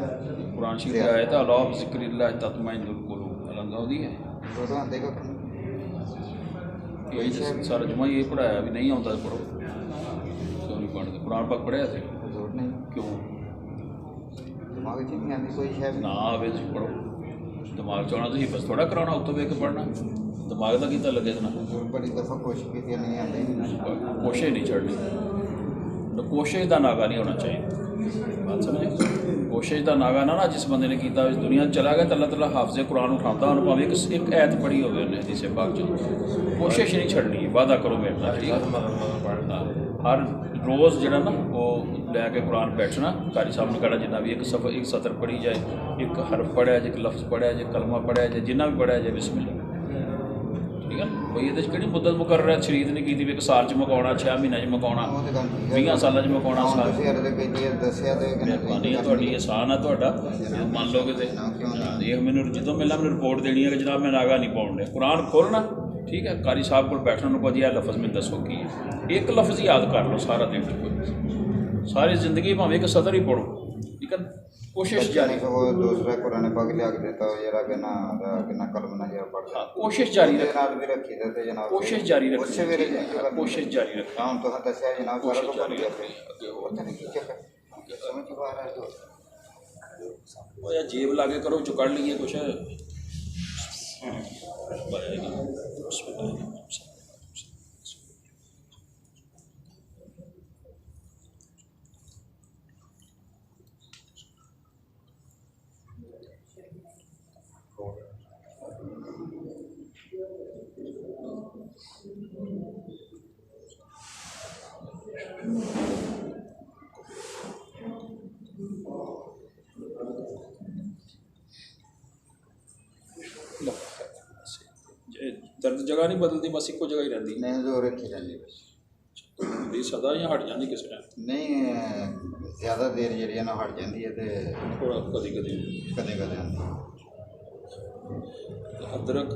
कुरान शरीफ की आयत अला बिज़िक्रिल्लाह तत्मइन्नुल कुलूब आती है। यही सारा जुम्मा यही पढ़ाया भी नहीं आता पढ़ो, क्यों नहीं पढ़ते? कुरान पाक पढ़िया थे क्यों ना आवे तो पढ़ो, दिमाग च आना तो बस थोड़ा कराना उत्तों वेख के पढ़ना, दिमाग का कितना लगे ना। कोशिश नहीं छड़नी, कोशिश का नागा नहीं होना चाहिए, बात समझे? कोशिश का नागा ना जिस बंदे ने किया इस दुनिया चला गया तो अल्लाह ताला हाफिज़े कुरान उठाता उन्होंने भावें एक ऐत पढ़ी हो हदीस पाक च। कोशिश नहीं छड़नी, वादा करो मेरे नाल, ठीक है? हर रोज़ जो ना वो लैके कुरान बैठना, कारी साहब ने कहना जिन्ना भी एक सतर पढ़ी जाए, एक हरफ पढ़िया जाए, एक लफ्ज़ पढ़िया जाए, कलमा पढ़िया जाए, जिन्ना भी पढ़िया जाए बिस्मिल्लाह, ठीक है? भाई ये कि मुद्दत मुकर्रर शरीत ने की एक साल च मुकाना, 6 महीनों च मुकाना, 20 सालों च मुकाना। मेहरबानी है थोड़ी, एहसान है थोड़ा, मान लोगे तो ये मैंने जो मिलना मैंने रिपोर्ट देनी है कि जनाब मैं नागा नहीं पाउन रहा। कुरान खोलना, ठीक है? कारी साहब को बैठना उनको जी लफ्ज़ में दसो की है, एक लफ्ज़ याद कर लो सारा दिन, सारी जिंदगी भावें एक सदर ही पढ़ो, ठीक है? कोशिश जारी, दूसरा कुरान पाक लिया के देता जरा के ना कलम ना जरा पढ़, कोशिश जारी रख, भी रखी देते जनाब, कोशिश जारी रख, कोशिश जारी रख, काम तो दसिया जनाब सारा कुछ जारी रख। यार जेब लागे करो जो कर लिए कुछ है। दर्द जगह नहीं बदलती, बस एको जगह ही रहती नहीं, जोर रखी जाती बस सदा या हट जाती किस टाइम नहीं, ज़्यादा देर जी ना हट जाती है तो थोड़ा कदी कदी अदरक,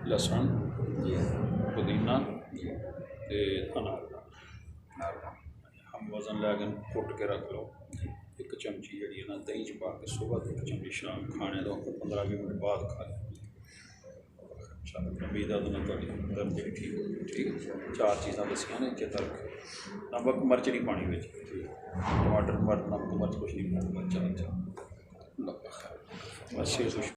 लसन, पुदीना अनार हम वजन लैके कुट के रख लो। एक चमची जी है ना दही च पा के सुबह, एक चमची शाम खाने दो, 15-20 मिनट बाद खा लो। उम्मीद है दर्द जी ठीक हो, ठीक है? 4 चीज़ा दसिया ने चेता रखो, नमक मिर्च नहीं पानी में, टमाटर नमक मिर्च कुछ नहीं पाना, अच्छा अच्छा बस।